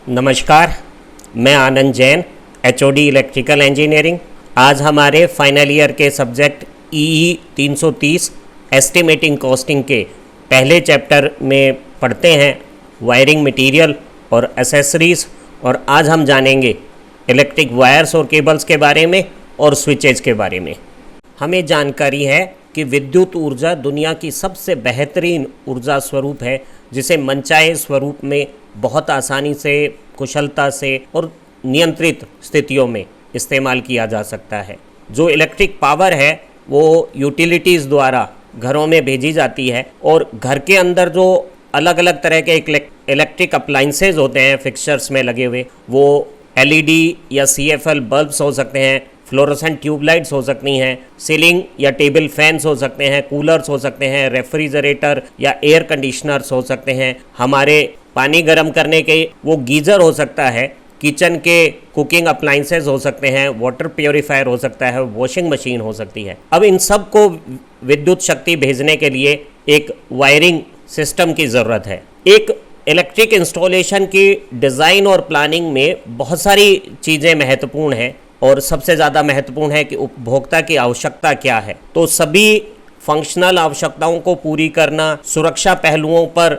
नमस्कार, मैं आनंद Jain, HOD electrical engineering. आज हमारे फाइनल ईयर के सब्जेक्ट ईई 330 एस्टिमेटिंग कॉस्टिंग के पहले चैप्टर में पढ़ते हैं वायरिंग मटेरियल और एसेसरीज़। और आज हम जानेंगे इलेक्ट्रिक वायर्स और केबल्स के बारे में और स्विचेज के बारे में। हमें जानकारी है कि विद्युत ऊर्जा दुनिया की सबसे बेहतरीन ऊर्जा स्वरूप है, जिसे मनचाहे स्वरूप में बहुत आसानी से, कुशलता से और नियंत्रित स्थितियों में इस्तेमाल किया जा सकता है। जो इलेक्ट्रिक पावर है वो यूटिलिटीज़ द्वारा घरों में भेजी जाती है और घर के अंदर जो अलग अलग तरह के इलेक्ट्रिक अप्लाइंसेज होते हैं फिक्सचर्स में लगे हुए, वो एलईडी या सीएफएल बल्ब्स हो सकते हैं, फ्लोरोसेंट ट्यूबलाइट्स हो सकती हैं, सीलिंग या टेबल फैंस हो सकते हैं, कूलर्स हो सकते हैं, रेफ्रिजरेटर या एयर कंडीशनर्स हो सकते हैं, हमारे पानी गर्म करने के वो गीज़र हो सकता है, किचन के कुकिंग अप्लाइंसेस हो सकते हैं, वाटर प्योरीफायर हो सकता है, वॉशिंग मशीन हो सकती है। अब इन सब को विद्युत शक्ति भेजने के लिए एक वायरिंग सिस्टम की ज़रूरत है। एक इलेक्ट्रिक इंस्टॉलेशन की डिज़ाइन और प्लानिंग में बहुत सारी चीज़ें महत्वपूर्ण हैं और सबसे ज़्यादा महत्वपूर्ण है कि उपभोक्ता की आवश्यकता क्या है। तो सभी फंक्शनल आवश्यकताओं को पूरी करना, सुरक्षा पहलुओं पर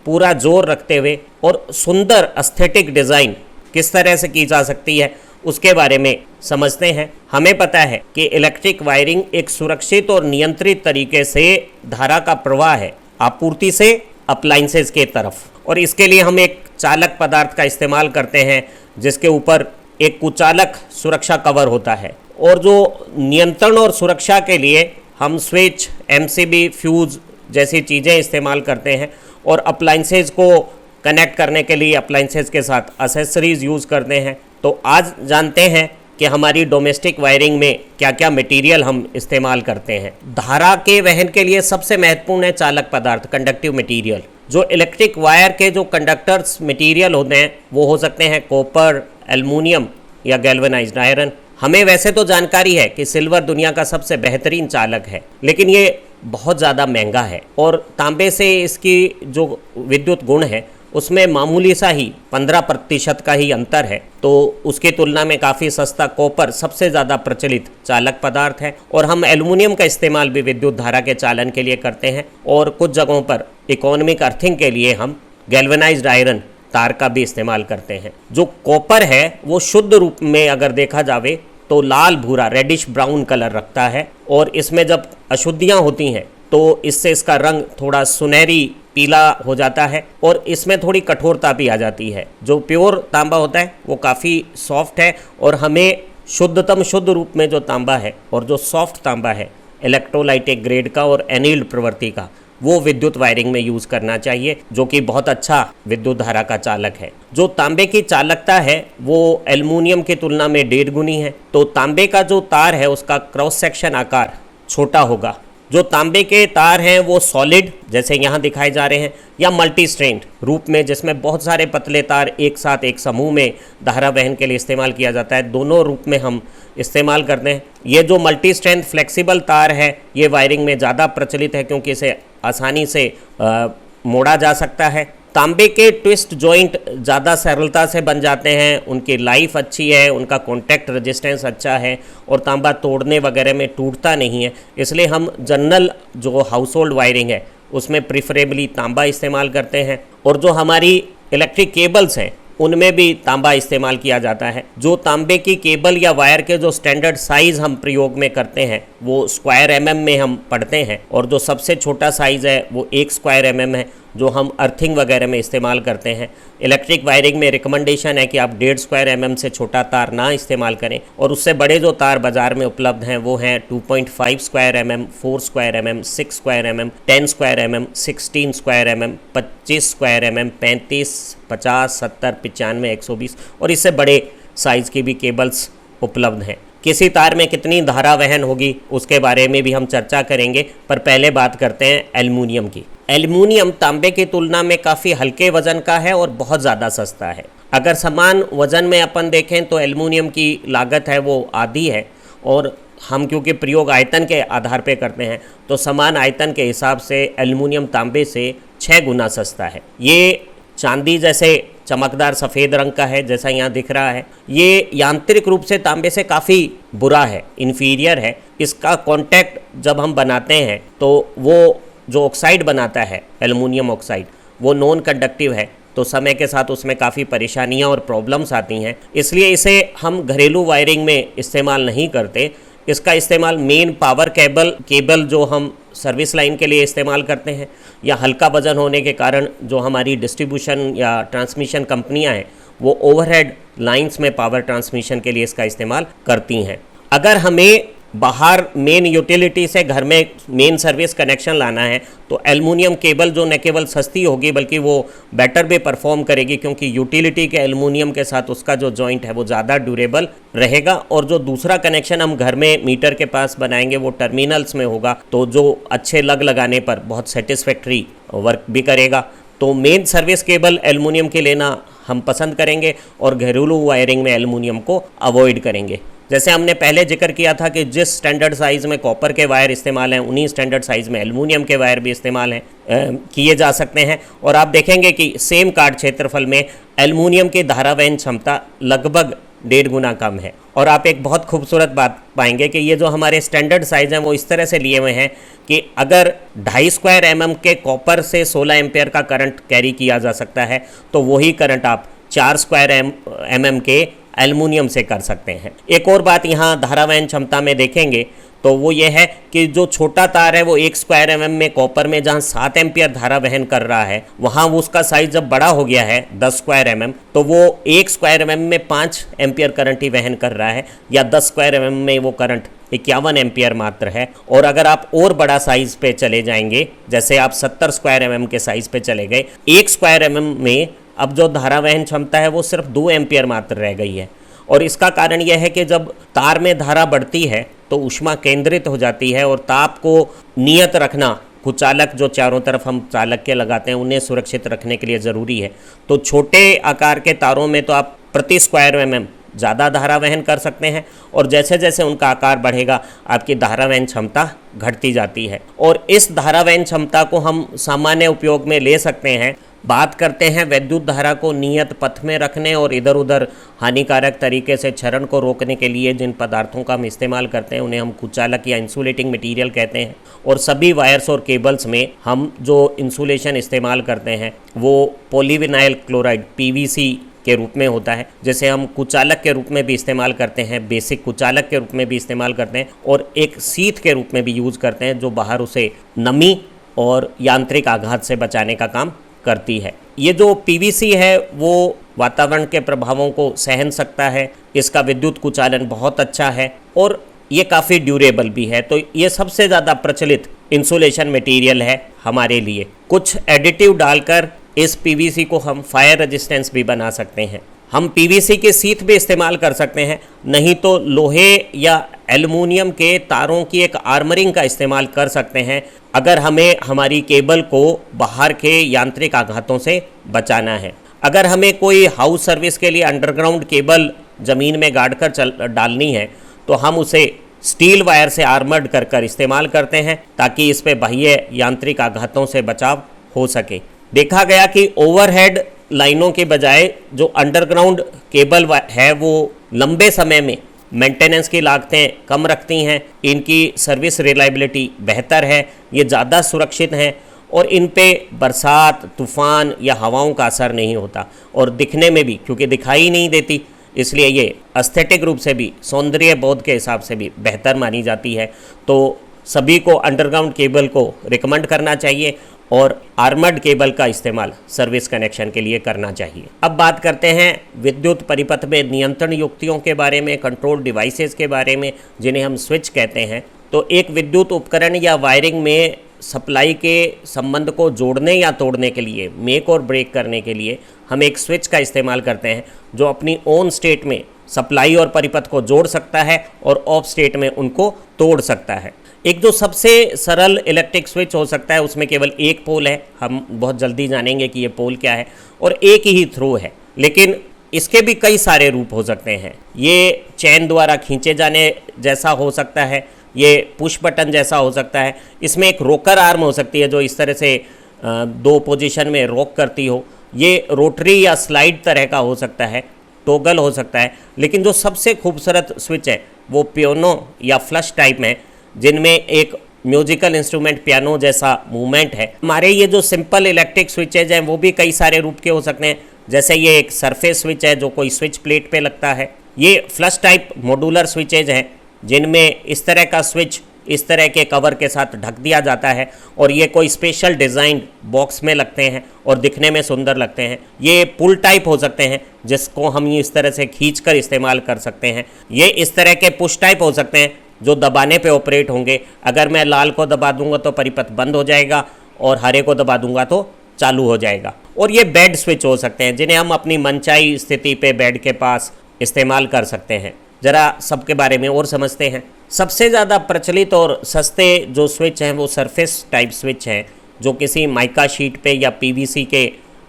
पूरा जोर रखते हुए और सुंदर एस्थेटिक डिज़ाइन किस तरह से की जा सकती है उसके बारे में समझते हैं। हमें पता है कि इलेक्ट्रिक वायरिंग एक सुरक्षित और नियंत्रित तरीके से धारा का प्रवाह है आपूर्ति से अप्लाइंसेस के तरफ, और इसके लिए हम एक चालक पदार्थ का इस्तेमाल करते हैं जिसके ऊपर एक कुचालक सुरक्षा कवर होता है। और जो नियंत्रण और सुरक्षा के लिए हम स्विच, एमसीबी, फ्यूज़ जैसी चीज़ें इस्तेमाल करते हैं और अप्लाइंसेस को कनेक्ट करने के लिए अप्लाइंसेस के साथ एसेसरीज़ यूज़ करते हैं। तो आज जानते हैं कि हमारी डोमेस्टिक वायरिंग में क्या क्या मटेरियल हम इस्तेमाल करते हैं। धारा के वहन के लिए सबसे महत्वपूर्ण है चालक पदार्थ, कंडक्टिव मटेरियल। जो इलेक्ट्रिक वायर के जो कंडक्टर्स मटेरियल होते हैं वो हो सकते हैं कॉपर, एल्युमिनियम या गैल्वेनाइज्ड आयरन। हमें वैसे तो जानकारी है कि सिल्वर दुनिया का सबसे बेहतरीन चालक है, लेकिन ये बहुत ज़्यादा महंगा है और तांबे से इसकी जो विद्युत गुण है उसमें मामूली सा ही 15% का ही अंतर है। तो उसकी तुलना में काफ़ी सस्ता कॉपर सबसे ज़्यादा प्रचलित चालक पदार्थ है। और हम एल्युमिनियम का इस्तेमाल भी विद्युत धारा के चालन के लिए करते हैं और कुछ जगहों पर इकोनॉमिक अर्थिंग के लिए हम गैल्वेनाइज्ड आयरन तार का भी इस्तेमाल करते हैं। जो कॉपर है वो शुद्ध रूप में अगर देखा जावे तो लाल भूरा रेडिश ब्राउन कलर रखता है और इसमें जब अशुद्धियाँ होती हैं तो इससे इसका रंग थोड़ा सुनहरी पीला हो जाता है और इसमें थोड़ी कठोरता भी आ जाती है। जो प्योर तांबा होता है वो काफ़ी सॉफ्ट है और हमें शुद्ध रूप में जो तांबा है और जो सॉफ्ट तांबा है इलेक्ट्रोलाइटिक ग्रेड का और एनील्ड प्रवृत्ति का, वो विद्युत वायरिंग में यूज़ करना चाहिए, जो कि बहुत अच्छा विद्युत धारा का चालक है। जो तांबे की चालकता है वो एल्युमिनियम की तुलना में 1.5 गुनी है। तो तांबे का जो तार है उसका क्रॉस सेक्शन आकार छोटा होगा। जो तांबे के तार हैं वो सॉलिड जैसे यहाँ दिखाए जा रहे हैं या मल्टी स्ट्रेंड रूप में, जिसमें बहुत सारे पतले तार एक साथ एक समूह में धारा वहन के लिए इस्तेमाल किया जाता है। दोनों रूप में हम इस्तेमाल करते हैं। ये जो मल्टी स्ट्रेंथ फ्लेक्सिबल तार है ये वायरिंग में ज़्यादा प्रचलित है क्योंकि इसे आसानी से मोड़ा जा सकता है। तांबे के ट्विस्ट जॉइंट ज़्यादा सरलता से बन जाते हैं, उनकी लाइफ अच्छी है, उनका कॉन्टैक्ट रेजिस्टेंस अच्छा है और तांबा तोड़ने वगैरह में टूटता नहीं है। इसलिए हम जनरल जो हाउस होल्ड वायरिंग है उसमें प्रिफरेबली तांबा इस्तेमाल करते हैं। और जो हमारी इलेक्ट्रिक केबल्स हैं उनमें भी तांबा इस्तेमाल किया जाता है। जो तांबे की केबल या वायर के जो स्टैंडर्ड साइज़ हम प्रयोग में करते हैं वो स्क्वायर एमएम में हम पढ़ते हैं और जो सबसे छोटा साइज़ है वो 1 स्क्वायर एमएम है, जो हम अर्थिंग वगैरह में इस्तेमाल करते हैं। इलेक्ट्रिक वायरिंग में रिकमेंडेशन है कि आप 1.5 स्क्वायर एमएम से छोटा तार ना इस्तेमाल करें और उससे बड़े जो तार बाज़ार में उपलब्ध हैं वो हैं 2.5 square MM, 4 square MM, 6 square MM, 10 square MM, 16 square MM, 25 square MM, 35, 50, 70, 95, 120 और इससे बड़े साइज़ की भी केबल्स उपलब्ध हैं। किसी तार में कितनी धारा वहन होगी उसके बारे में भी हम चर्चा करेंगे, पर पहले बात करते हैं एल्युमिनियम की। एल्युमिनियम तांबे की तुलना में काफ़ी हल्के वजन का है और बहुत ज़्यादा सस्ता है। अगर समान वजन में अपन देखें तो एल्युमिनियम की लागत है वो आधी है और हम क्योंकि प्रयोग आयतन के आधार पे करते हैं तो समान आयतन के हिसाब से एल्युमिनियम तांबे से 6 गुना सस्ता है। ये चांदी जैसे चमकदार सफ़ेद रंग का है, जैसा यहाँ दिख रहा है। ये यांत्रिक रूप से तांबे से काफ़ी बुरा है, इन्फीरियर है। इसका कांटेक्ट जब हम बनाते हैं तो वो जो ऑक्साइड बनाता है, एल्युमिनियम ऑक्साइड, वो नॉन कंडक्टिव है, तो समय के साथ उसमें काफ़ी परेशानियां और प्रॉब्लम्स आती हैं। इसलिए इसे हम घरेलू वायरिंग में इस्तेमाल नहीं करते। इसका इस्तेमाल मेन पावर केबल जो हम सर्विस लाइन के लिए इस्तेमाल करते हैं, या हल्का वजन होने के कारण जो हमारी डिस्ट्रीब्यूशन या ट्रांसमिशन कंपनियां हैं वो ओवरहेड लाइंस में पावर ट्रांसमिशन के लिए इसका इस्तेमाल करती हैं। अगर हमें बाहर मेन यूटिलिटी से घर में मेन सर्विस कनेक्शन लाना है तो एल्युमिनियम केबल जो न केवल सस्ती होगी बल्कि वो बेटर भी परफॉर्म करेगी, क्योंकि यूटिलिटी के एल्युमिनियम के साथ उसका जो जॉइंट है वो ज़्यादा ड्यूरेबल रहेगा। और जो दूसरा कनेक्शन हम घर में मीटर के पास बनाएंगे वो टर्मिनल्स में होगा, तो जो अच्छे लगाने पर बहुत सेटिस्फैक्ट्री वर्क भी करेगा। तो मेन सर्विस केबल एल्युमिनियम के लेना हम पसंद करेंगे और घरेलू वायरिंग में एल्युमिनियम को अवॉइड करेंगे। जैसे हमने पहले जिक्र किया था कि जिस स्टैंडर्ड साइज़ में कॉपर के वायर इस्तेमाल हैं उन्हीं स्टैंडर्ड साइज़ में एल्युमिनियम के वायर भी इस्तेमाल हैं किए जा सकते हैं। और आप देखेंगे कि सेम कार्ड क्षेत्रफल में एल्युमिनियम की धारावहन क्षमता लगभग 1.5 गुना कम है। और आप एक बहुत खूबसूरत बात पाएंगे कि ये जो हमारे स्टैंडर्ड साइज़ हैं वो इस तरह से लिए हुए हैं कि अगर 2.5 स्क्वायर mm के कॉपर से 16 एम्पेयर का करंट कैरी किया जा सकता है तो वही करंट आप 4 स्क्वायर mm के एल्युमिनियम से कर सकते हैं। एक और बात यहाँ धारावहन क्षमता में देखेंगे तो वो ये है कि जो छोटा तार है वो 1 स्क्वायर mm में कॉपर में जहाँ 7 एम्पियर धारा वहन कर रहा है, वहाँ उसका साइज जब बड़ा हो गया है 10 स्क्वायर mm, तो वो 1 स्क्वायर mm में 5 एम्पियर करंट ही वहन कर रहा है, या 10 स्क्वायर mm में वो करंट 51 एम्पियर मात्र है। और अगर आप और बड़ा साइज पे चले जाएंगे, जैसे आप 70 स्क्वायर mm के साइज पे चले गए, 1 स्क्वायर mm में अब जो धारा वहन क्षमता है वो सिर्फ 2 एम्पियर मात्र रह गई है। और इसका कारण यह है कि जब तार में धारा बढ़ती है तो ऊष्मा केंद्रित हो जाती है, और ताप को नियत रखना, कुचालक जो चारों तरफ हम चालक के लगाते हैं उन्हें सुरक्षित रखने के लिए ज़रूरी है। तो छोटे आकार के तारों में तो आप प्रति स्क्वायर mm ज़्यादा धारा वहन कर सकते हैं, और जैसे जैसे उनका आकार बढ़ेगा आपकी धारा वहन क्षमता घटती जाती है। और इस धारा वहन क्षमता को हम सामान्य उपयोग में ले सकते हैं। बात करते हैं विद्युत धारा को नियत पथ में रखने और इधर उधर हानिकारक तरीके से क्षरण को रोकने के लिए जिन पदार्थों का हम इस्तेमाल करते हैं उन्हें हम कुचालक या इंसुलेटिंग मटेरियल कहते हैं। और सभी वायर्स और केबल्स में हम जो इंसुलेशन इस्तेमाल करते हैं वो पॉलीविनाइल क्लोराइड PVC के रूप में होता है, जिसे हम कुचालक के रूप में भी इस्तेमाल करते हैं, बेसिक कुचालक के रूप में भी इस्तेमाल करते हैं, और एक सीथ के रूप में भी यूज़ करते हैं जो बाहर उसे नमी और यांत्रिक आघात से बचाने का काम करती है। ये जो PVC है वो वातावरण के प्रभावों को सहन सकता है, इसका विद्युत कुचालन बहुत अच्छा है और ये काफ़ी ड्यूरेबल भी है। तो ये सबसे ज़्यादा प्रचलित इंसुलेशन मटेरियल है हमारे लिए। कुछ एडिटिव डालकर इस PVC को हम फायर रेजिस्टेंस भी बना सकते हैं। हम PVC के सीथ भी इस्तेमाल कर सकते हैं, नहीं तो लोहे या एल्युमिनियम के तारों की एक आर्मरिंग का इस्तेमाल कर सकते हैं अगर हमें हमारी केबल को बाहर के यांत्रिक आघातों से बचाना है। अगर हमें कोई हाउस सर्विस के लिए अंडरग्राउंड केबल ज़मीन में गाड़ कर डालनी है तो हम उसे स्टील वायर से आर्मर्ड कर इस्तेमाल करते हैं ताकि इस पे बाह्य यांत्रिक आघातों से बचाव हो सके। देखा गया कि ओवरहेड लाइनों के बजाय जो अंडरग्राउंड केबल है वो लंबे समय में मेंटेनेंस की लागतें कम रखती हैं, इनकी सर्विस रिलायबिलिटी बेहतर है, ये ज़्यादा सुरक्षित हैं और इन पे बरसात, तूफ़ान या हवाओं का असर नहीं होता, और दिखने में भी क्योंकि दिखाई नहीं देती इसलिए ये एस्थेटिक रूप से भी, सौंदर्य बोध के हिसाब से भी बेहतर मानी जाती है। तो सभी को अंडरग्राउंड केबल को रिकमेंड करना चाहिए और आर्मर्ड केबल का इस्तेमाल सर्विस कनेक्शन के लिए करना चाहिए। अब बात करते हैं विद्युत परिपथ में नियंत्रण युक्तियों के बारे में, कंट्रोल डिवाइसेस के बारे में, जिन्हें हम स्विच कहते हैं। तो एक विद्युत उपकरण या वायरिंग में सप्लाई के संबंध को जोड़ने या तोड़ने के लिए, मेक और ब्रेक करने के लिए हम एक स्विच का इस्तेमाल करते हैं जो अपनी ऑन स्टेट में सप्लाई और परिपथ को जोड़ सकता है और ऑफ स्टेट में उनको तोड़ सकता है। एक जो सबसे सरल इलेक्ट्रिक स्विच हो सकता है उसमें केवल एक पोल है, हम बहुत जल्दी जानेंगे कि ये पोल क्या है, और एक ही थ्रो है, लेकिन इसके भी कई सारे रूप हो सकते हैं। ये चैन द्वारा खींचे जाने जैसा हो सकता है, ये पुश बटन जैसा हो सकता है, इसमें एक रोकर आर्म हो सकती है जो इस तरह से दो पोजीशन में रॉक करती हो, ये रोटरी या स्लाइड तरह का हो सकता है, टॉगल हो सकता है, लेकिन जो सबसे खूबसूरत स्विच है वो पियानो या फ्लश टाइप में, जिनमें एक म्यूजिकल इंस्ट्रूमेंट पियानो जैसा मूवमेंट है। हमारे ये जो सिंपल इलेक्ट्रिक स्विचेज हैं वो भी कई सारे रूप के हो सकते हैं, जैसे ये एक सरफेस स्विच है जो कोई स्विच प्लेट पे लगता है। ये फ्लश टाइप मॉड्यूलर स्विचेज हैं जिनमें इस तरह का स्विच इस तरह के कवर के साथ ढक दिया जाता है और ये कोई स्पेशल डिज़ाइन बॉक्स में लगते हैं और दिखने में सुंदर लगते हैं। ये पुल टाइप हो सकते हैं जिसको हम इस तरह से खींच कर इस्तेमाल कर सकते हैं। ये इस तरह के पुश टाइप हो सकते हैं जो दबाने पे ऑपरेट होंगे। अगर मैं लाल को दबा दूंगा तो परिपथ बंद हो जाएगा और हरे को दबा दूंगा तो चालू हो जाएगा। और ये बेड स्विच हो सकते हैं जिन्हें हम अपनी मनचाही स्थिति पे बेड के पास इस्तेमाल कर सकते हैं। ज़रा सबके बारे में और समझते हैं। सबसे ज़्यादा प्रचलित और सस्ते जो स्विच हैं वो सरफेस टाइप स्विच हैं जो किसी माइका शीट पे या पीवीसी के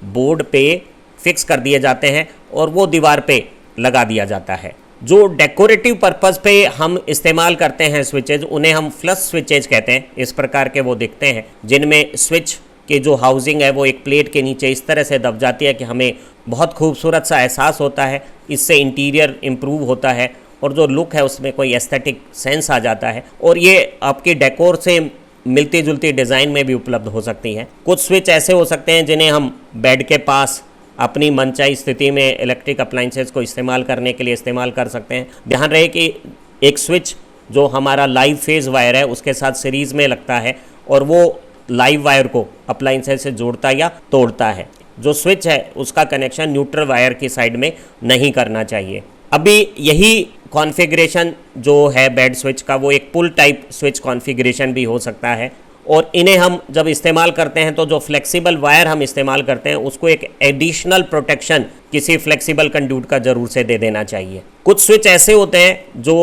बोर्ड पे फिक्स कर दिए जाते हैं और वो दीवार पे लगा दिया जाता है। जो डेकोरेटिव पर्पज़ पे हम इस्तेमाल करते हैं स्विचेज, उन्हें हम फ्लश स्विचेज कहते हैं। इस प्रकार के वो दिखते हैं जिनमें स्विच की जो हाउसिंग है वो एक प्लेट के नीचे इस तरह से दब जाती है कि हमें बहुत खूबसूरत सा एहसास होता है। इससे इंटीरियर इम्प्रूव होता है और जो लुक है उसमें कोई एस्थेटिक सेंस आ जाता है और ये आपकी डेकोर से मिलती जुलती डिज़ाइन में भी उपलब्ध हो सकती है। कुछ स्विच ऐसे हो सकते हैं जिन्हें हम बेड के पास अपनी मनचाही स्थिति में इलेक्ट्रिक अप्लाइंसेस को इस्तेमाल करने के लिए इस्तेमाल कर सकते हैं। ध्यान रहे कि एक स्विच जो हमारा लाइव फेज़ वायर है उसके साथ सीरीज़ में लगता है और वो लाइव वायर को अप्लाइंसेस से जोड़ता या तोड़ता है। जो स्विच है उसका कनेक्शन न्यूट्रल वायर की साइड में नहीं करना चाहिए। अभी यही कॉन्फ़िगरेशन जो है बेड स्विच का वो एक पुल टाइप स्विच कॉन्फ़िगरेशन भी हो सकता है और इन्हें हम जब इस्तेमाल करते हैं तो जो फ्लेक्सिबल वायर हम इस्तेमाल करते हैं उसको एक एडिशनल प्रोटेक्शन किसी फ्लेक्सिबल कंड्यूट का ज़रूर से दे देना चाहिए। कुछ स्विच ऐसे होते हैं जो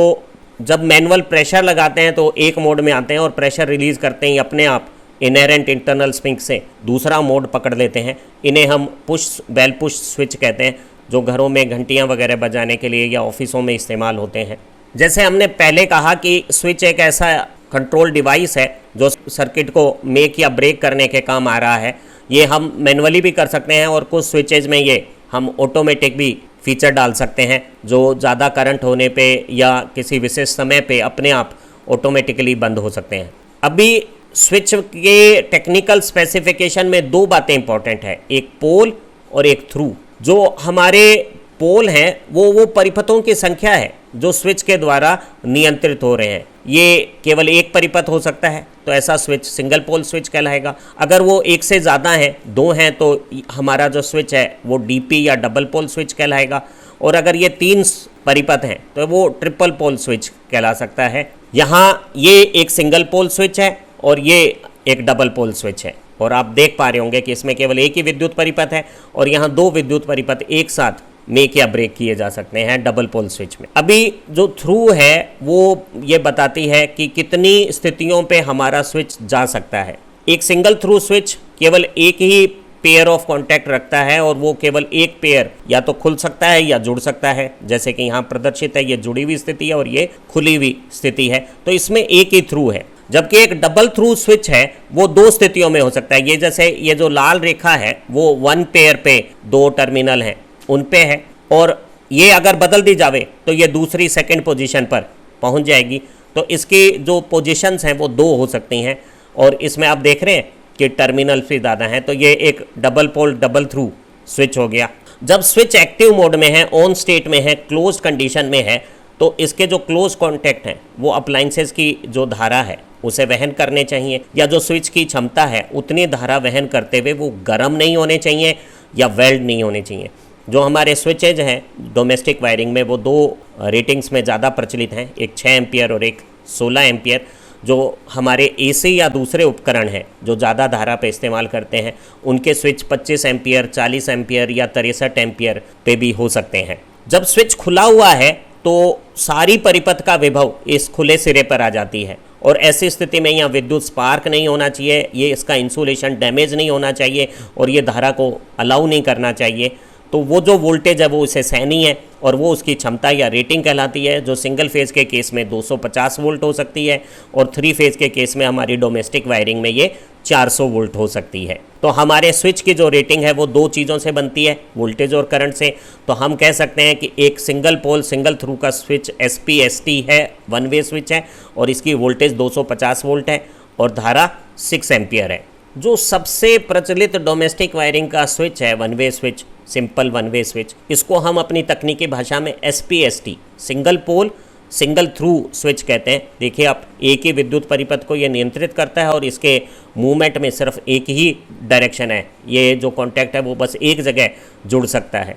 जब मैनुअल प्रेशर लगाते हैं तो एक मोड में आते हैं और प्रेशर रिलीज़ करते ही अपने आप इनहेरेंट इंटरनल स्प्रिंग से दूसरा मोड पकड़ लेते हैं। इन्हें हम बेल पुश स्विच कहते हैं जो घरों में घंटियां वगैरह बजाने के लिए या ऑफिसों में इस्तेमाल होते हैं। जैसे हमने पहले कहा कि स्विच एक ऐसा कंट्रोल डिवाइस है जो सर्किट को मेक या ब्रेक करने के काम आ रहा है। ये हम मैनुअली भी कर सकते हैं और कुछ स्विचेज में ये हम ऑटोमेटिक भी फीचर डाल सकते हैं जो ज़्यादा करंट होने पे या किसी विशेष समय पे अपने आप ऑटोमेटिकली बंद हो सकते हैं। अभी स्विच के टेक्निकल स्पेसिफिकेशन में दो बातें इंपॉर्टेंट है, एक पोल और एक थ्रू। जो हमारे पोल हैं वो परिपथों की संख्या है जो स्विच के द्वारा नियंत्रित हो रहे हैं। ये केवल एक परिपथ हो सकता है तो ऐसा स्विच सिंगल पोल स्विच कहलाएगा। अगर वो एक से ज़्यादा हैं, दो हैं, तो हमारा जो स्विच है वो डीपी या डबल पोल स्विच कहलाएगा। और अगर ये तीन परिपथ हैं तो वो ट्रिपल पोल स्विच कहला सकता है। यहाँ ये एक सिंगल पोल स्विच है और ये एक डबल पोल स्विच है और आप देख पा रहे होंगे कि इसमें केवल एक ही विद्युत परिपथ है और यहाँ दो विद्युत परिपथ एक साथ मेक या ब्रेक किए जा सकते हैं डबल पोल स्विच में। अभी जो थ्रू है वो ये बताती है कि कितनी स्थितियों पे हमारा स्विच जा सकता है। एक सिंगल थ्रू स्विच केवल एक ही पेयर ऑफ कॉन्टैक्ट रखता है और वो केवल एक पेयर या तो खुल सकता है या जुड़ सकता है। जैसे कि यहाँ प्रदर्शित है, ये जुड़ी हुई स्थिति है और ये खुली हुई स्थिति है, तो इसमें एक ही थ्रू है। जबकि एक डबल थ्रू स्विच है वो दो स्थितियों में हो सकता है। ये जैसे ये जो लाल रेखा है वो वन पेयर पे दो टर्मिनल हैं उन पे है और ये अगर बदल दी जावे तो ये दूसरी सेकंड पोजीशन पर पहुंच जाएगी। तो इसकी जो पोजीशंस हैं वो दो हो सकती हैं और इसमें आप देख रहे हैं कि टर्मिनल भी ज़्यादा हैं, तो ये एक double pole double throw switch हो गया। जब स्विच एक्टिव मोड में है, ऑन स्टेट में है, क्लोज कंडीशन में है, तो इसके जो क्लोज कॉन्टैक्ट हैं वो अप्लाइंसेस की जो धारा है उसे वहन करने चाहिए, या जो स्विच की क्षमता है उतनी धारा वहन करते हुए वो गर्म नहीं होने चाहिए या वेल्ड नहीं होने चाहिए। जो हमारे स्विचेज हैं डोमेस्टिक वायरिंग में वो दो रेटिंग्स में ज़्यादा प्रचलित हैं, एक 6 एम्पियर और एक 16 एम्पियर। जो हमारे एसी या दूसरे उपकरण हैं जो ज़्यादा धारा पे इस्तेमाल करते हैं उनके स्विच 25 एम्पियर, 40 एम्पियर या 63 एम्पियर पे भी हो सकते हैं। जब स्विच खुला हुआ है तो सारी परिपथ का विभव इस खुले सिरे पर आ जाती है और ऐसी स्थिति में यहाँ विद्युत स्पार्क नहीं होना चाहिए, ये इसका इंसुलेशन डैमेज नहीं होना चाहिए और ये धारा को अलाउ नहीं करना चाहिए। तो वो जो वोल्टेज है वो इसे सहनी है और वो उसकी क्षमता या रेटिंग कहलाती है, जो सिंगल फेज़ के केस में 250 वोल्ट हो सकती है और 3 फेज़ के केस में हमारी डोमेस्टिक वायरिंग में ये 400 वोल्ट हो सकती है। तो हमारे स्विच की जो रेटिंग है वो दो चीज़ों से बनती है, वोल्टेज और करंट से। तो हम कह सकते हैं कि एक सिंगल पोल सिंगल थ्रू का स्विच SPST है, वन वे स्विच है, और इसकी वोल्टेज 250 वोल्ट है और धारा 6 एम्पियर है। जो सबसे प्रचलित डोमेस्टिक वायरिंग का स्विच है, one way switch, simple one way switch, इसको हम अपनी तकनीकी भाषा में SPST, single pole single throw switch कहते हैं। देखिए आप, एक ही विद्युत परिपथ को ये नियंत्रित करता है और इसके मूवमेंट में सिर्फ एक ही डायरेक्शन है, ये जो कॉन्टैक्ट है वो बस एक जगह जुड़ सकता है।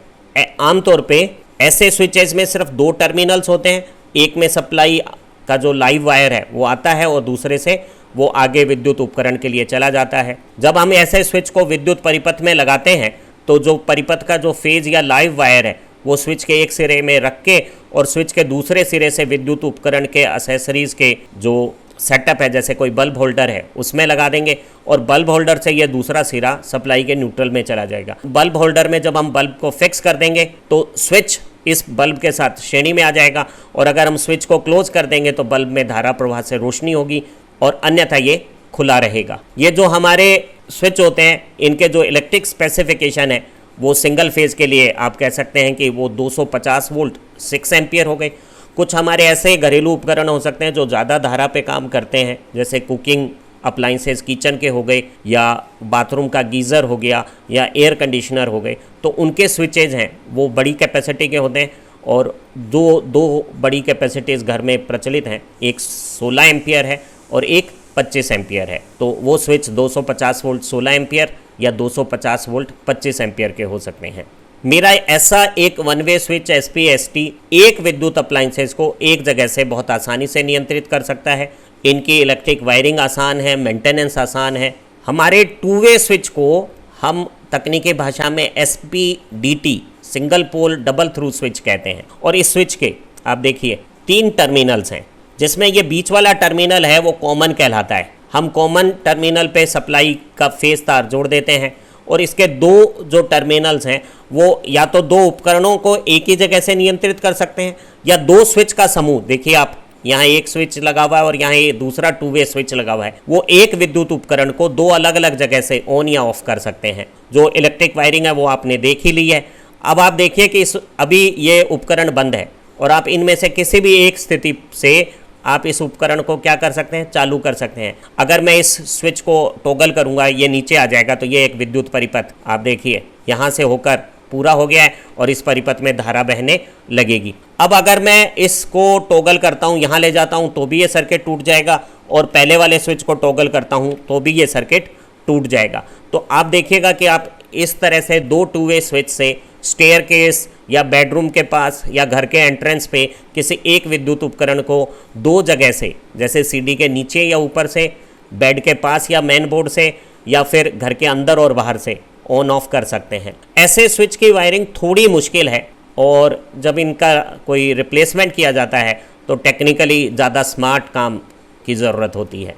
आमतौर पे ऐसे स्विचेज में सिर्फ दो टर्मिनल्स होते हैं, एक में सप्लाई का जो लाइव वायर है वो आता है और दूसरे से वो आगे विद्युत उपकरण के लिए चला जाता है। जब हम ऐसे स्विच को विद्युत परिपथ में लगाते हैं तो जो परिपथ का जो फेज या लाइव वायर है वो स्विच के एक सिरे में रख के और स्विच के दूसरे सिरे से विद्युत उपकरण के एक्सेसरीज के जो सेटअप है, जैसे कोई बल्ब होल्डर है, उसमें लगा देंगे और बल्ब होल्डर से ये दूसरा सिरा सप्लाई के न्यूट्रल में चला जाएगा। बल्ब होल्डर में जब हम बल्ब को फिक्स कर देंगे तो स्विच इस बल्ब के साथ श्रेणी में आ जाएगा और अगर हम स्विच को क्लोज कर देंगे तो बल्ब में धारा प्रवाह से रोशनी होगी और अन्यथा ये खुला रहेगा। ये जो हमारे स्विच होते हैं, इनके जो इलेक्ट्रिक स्पेसिफिकेशन है वो सिंगल फेज के लिए आप कह सकते हैं कि वो 250 वोल्ट 6 एम्पियर हो गए। कुछ हमारे ऐसे घरेलू उपकरण हो सकते हैं जो ज़्यादा धारा पे काम करते हैं, जैसे कुकिंग अप्लाइंसेस किचन के हो गए या बाथरूम का गीज़र हो गया या एयर कंडीशनर हो गए, तो उनके स्विचेज हैं वो बड़ी कैपेसिटी के होते हैं और दो बड़ी कैपेसिटीज़ घर में प्रचलित हैं, एक 16 एम्पियर है और एक 25 एम्पियर है। तो वो स्विच 250 वोल्ट 16 एम्पियर या 250 वोल्ट 25 एम्पियर के हो सकते हैं। मेरा ऐसा एक वन वे स्विच SPST एक विद्युत अप्लाइंसेस को एक जगह से बहुत आसानी से नियंत्रित कर सकता है। इनकी इलेक्ट्रिक वायरिंग आसान है, मेंटेनेंस आसान है। हमारे टू वे स्विच को हम तकनीकी भाषा में SPDT, single pole double throw switch कहते हैं। और इस स्विच के आप देखिए 3 टर्मिनल्स हैं, जिसमें ये बीच वाला टर्मिनल है वो कॉमन कहलाता है। हम कॉमन टर्मिनल पे सप्लाई का फेस तार जोड़ देते हैं और इसके दो जो टर्मिनल्स हैं वो या तो दो उपकरणों को एक ही जगह से नियंत्रित कर सकते हैं या दो स्विच का समूह। देखिए आप, यहाँ एक स्विच लगा हुआ है और यहाँ ये दूसरा टू वे स्विच लगा हुआ है, वो एक विद्युत उपकरण को दो अलग अलग जगह से ऑन या ऑफ कर सकते हैं। जो इलेक्ट्रिक वायरिंग है वो आपने देख ही ली है। अब आप देखिए कि अभी ये उपकरण बंद है और आप इनमें से किसी भी एक स्थिति से आप इस उपकरण को क्या कर सकते हैं, चालू कर सकते हैं। अगर मैं इस स्विच को टॉगल करूंगा, ये नीचे आ जाएगा, तो ये एक विद्युत परिपथ आप देखिए यहाँ से होकर पूरा हो गया है और इस परिपथ में धारा बहने लगेगी। अब अगर मैं इसको टॉगल करता हूँ, यहाँ ले जाता हूँ तो भी ये सर्किट टूट जाएगा और पहले वाले स्विच को टॉगल करता हूँ तो भी ये सर्किट टूट जाएगा। तो आप देखिएगा कि आप इस तरह से दो टू वे स्विच से स्टेयरकेस या बेडरूम के पास या घर के एंट्रेंस पे किसी एक विद्युत उपकरण को दो जगह से, जैसे सीढ़ी के नीचे या ऊपर से, बेड के पास या मेन बोर्ड से, या फिर घर के अंदर और बाहर से ऑन ऑफ कर सकते हैं। ऐसे स्विच की वायरिंग थोड़ी मुश्किल है और जब इनका कोई रिप्लेसमेंट किया जाता है तो टेक्निकली ज़्यादा स्मार्ट काम की ज़रूरत होती है।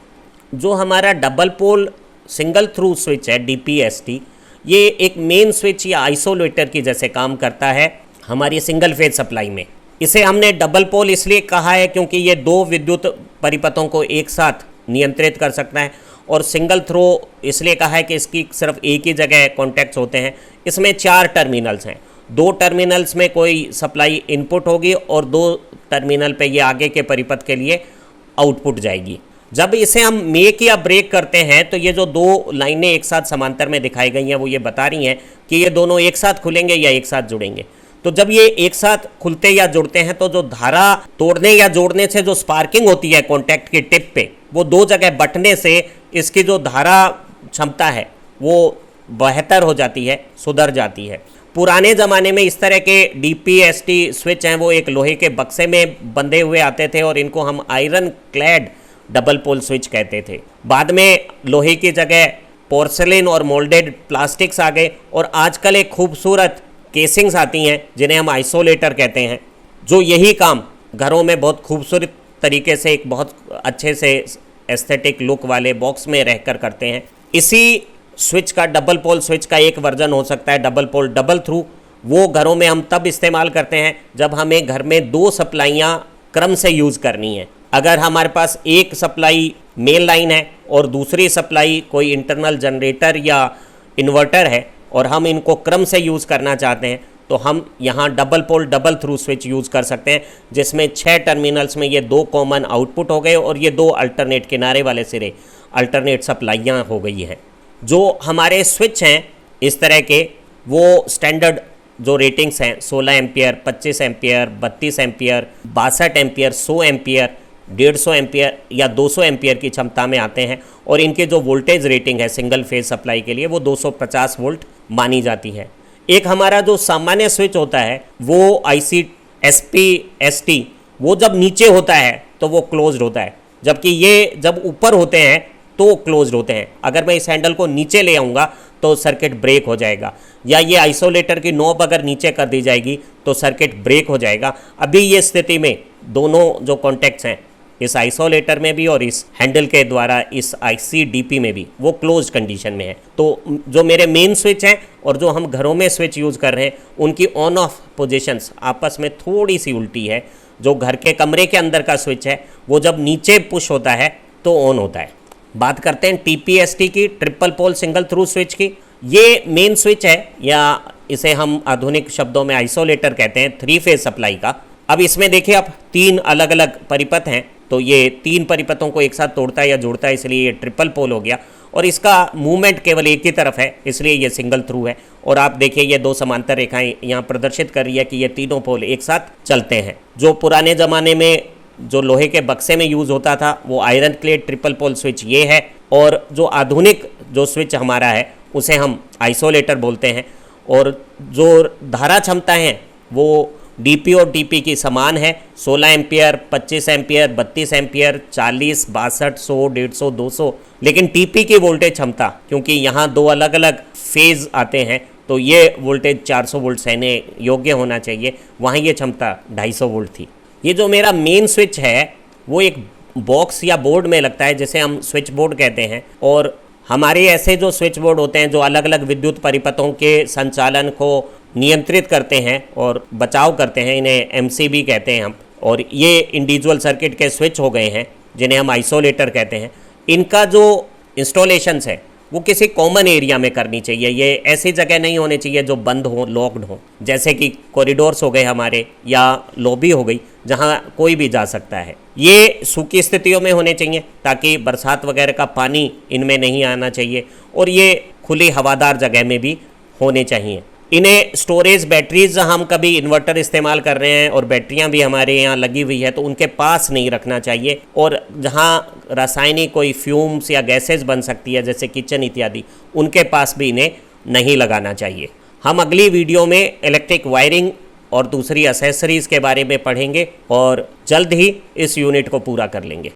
जो हमारा double pole single throw switch है DPST, ये एक मेन स्विच या आइसोलेटर की जैसे काम करता है हमारी सिंगल फेज सप्लाई में। इसे हमने डबल पोल इसलिए कहा है क्योंकि ये दो विद्युत परिपथों को एक साथ नियंत्रित कर सकता है, और सिंगल थ्रो इसलिए कहा है कि इसकी सिर्फ एक ही जगह कॉन्टैक्ट्स होते हैं। इसमें 4 टर्मिनल्स हैं, 2 टर्मिनल्स में कोई सप्लाई इनपुट होगी और 2 टर्मिनल पे ये आगे के परिपथ के लिए आउटपुट जाएगी। जब इसे हम मेक या ब्रेक करते हैं तो ये जो दो लाइनें एक साथ समांतर में दिखाई गई हैं वो ये बता रही हैं कि ये दोनों एक साथ खुलेंगे या एक साथ जुड़ेंगे। तो जब ये एक साथ खुलते या जुड़ते हैं तो जो धारा तोड़ने या जोड़ने से जो स्पार्किंग होती है कॉन्टैक्ट की टिप पे, वो दो जगह बटने से इसकी जो धारा क्षमता है वो बेहतर हो जाती है, सुधर जाती है। पुराने ज़माने में इस तरह के DPST स्विच हैं वो एक लोहे के बक्से में बंधे हुए आते थे और इनको हम iron clad double pole switch कहते थे। बाद में लोहे की जगह पोर्सलिन और मोल्डेड प्लास्टिक्स आ गए और आजकल एक खूबसूरत केसिंग्स आती हैं जिन्हें हम आइसोलेटर कहते हैं, जो यही काम घरों में बहुत खूबसूरत तरीके से एक बहुत अच्छे से एस्थेटिक लुक वाले बॉक्स में रहकर करते हैं। इसी स्विच का, डबल पोल स्विच का एक वर्जन हो सकता है डबल पोल डबल थ्रू। वो घरों में हम तब इस्तेमाल करते हैं जब हमें घर में 2 सप्लाइयाँ क्रम से यूज़ करनी है। अगर हमारे पास एक सप्लाई मेन लाइन है और दूसरी सप्लाई कोई इंटरनल जनरेटर या इन्वर्टर है और हम इनको क्रम से यूज़ करना चाहते हैं, तो हम यहाँ double pole double throw switch use कर सकते हैं, जिसमें 6 टर्मिनल्स में ये 2 कॉमन आउटपुट हो गए और ये 2 अल्टरनेट किनारे वाले सिरे अल्टरनेट सप्लाइयाँ हो गई हैं। जो हमारे स्विच हैं इस तरह के, वो स्टैंडर्ड जो रेटिंग्स हैं 16 ampere, 25 ampere, 32 ampere, 62 ampere, 100 ampere, 150 ampere या 200 एम्पियर की क्षमता में आते हैं और इनके जो वोल्टेज रेटिंग है सिंगल फेज सप्लाई के लिए वो 250 वोल्ट मानी जाती है। एक हमारा जो सामान्य स्विच होता है वो IC SP-ST, वो जब नीचे होता है तो वो क्लोज्ड होता है, जबकि ये जब ऊपर होते हैं तो क्लोज्ड होते हैं। अगर मैं इस हैंडल को नीचे ले आऊँगा तो सर्किट ब्रेक हो जाएगा, या ये आइसोलेटर की नॉब अगर नीचे कर दी जाएगी तो सर्किट ब्रेक हो जाएगा। अभी ये स्थिति में दोनों जो कॉन्टैक्ट्स हैं इस आइसोलेटर में भी और इस हैंडल के द्वारा इस IC/DP में भी वो क्लोज कंडीशन में है। तो जो मेरे मेन स्विच हैं और जो हम घरों में स्विच यूज़ कर रहे हैं उनकी ऑन ऑफ पोजीशंस आपस में थोड़ी सी उल्टी है। जो घर के कमरे के अंदर का स्विच है वो जब नीचे पुश होता है तो ऑन होता है। बात करते हैं TPST की, triple pole single throw switch की। ये मेन स्विच है, या इसे हम आधुनिक शब्दों में आइसोलेटर कहते हैं, 3 फेज सप्लाई का। अब इसमें देखिए आप 3 अलग अलग परिपथ हैं, तो ये 3 परिपथों को एक साथ तोड़ता है या जोड़ता है, इसलिए ये ट्रिपल पोल हो गया। और इसका मूवमेंट केवल एक ही तरफ है, इसलिए ये सिंगल थ्रू है। और आप देखिए ये 2 समांतर रेखाएं यहाँ प्रदर्शित कर रही है कि ये तीनों पोल एक साथ चलते हैं। जो पुराने ज़माने में जो लोहे के बक्से में यूज़ होता था वो iron plate triple pole switch ये है, और जो आधुनिक जो स्विच हमारा है उसे हम आइसोलेटर बोलते हैं। और जो धारा क्षमता है वो DP और TP की समान है, 16 एम्पियर, 25 एम्पियर, 32 एम्पियर, 40, 62, 100, 150, 200। लेकिन TP की वोल्टेज क्षमता, क्योंकि यहाँ 2 अलग अलग फेज आते हैं तो ये वोल्टेज 400 वोल्ट सहने योग्य होना चाहिए, वहाँ ये क्षमता 250 वोल्ट थी। ये जो मेरा मेन स्विच है वो एक बॉक्स या बोर्ड में लगता है, जिसे हम स्विच बोर्ड कहते हैं। और हमारे ऐसे जो स्विच बोर्ड होते हैं जो अलग अलग विद्युत परिपथों के संचालन को नियंत्रित करते हैं और बचाव करते हैं, इन्हें MCB कहते हैं हम। और ये इंडिविजुअल सर्किट के स्विच हो गए हैं जिन्हें हम आइसोलेटर कहते हैं। इनका जो इंस्टॉलेशंस है वो किसी कॉमन एरिया में करनी चाहिए। ये ऐसी जगह नहीं होनी चाहिए जो बंद हो, लॉक्ड हो, जैसे कि कॉरिडोर्स हो गए हमारे या लॉबी हो गई जहाँ कोई भी जा सकता है। ये सूखी स्थितियों में होने चाहिए ताकि बरसात वगैरह का पानी इनमें नहीं आना चाहिए, और ये खुली हवादार जगह में भी होने चाहिए। इन्हें स्टोरेज बैटरीज, हम कभी इन्वर्टर इस्तेमाल कर रहे हैं और बैटरियां भी हमारे यहाँ लगी हुई है तो उनके पास नहीं रखना चाहिए। और जहाँ रासायनिक कोई फ्यूम्स या गैसेज बन सकती है जैसे किचन इत्यादि, उनके पास भी इन्हें नहीं लगाना चाहिए। हम अगली वीडियो में इलेक्ट्रिक वायरिंग और दूसरी एसेसरीज़ के बारे में पढ़ेंगे और जल्द ही इस यूनिट को पूरा कर लेंगे।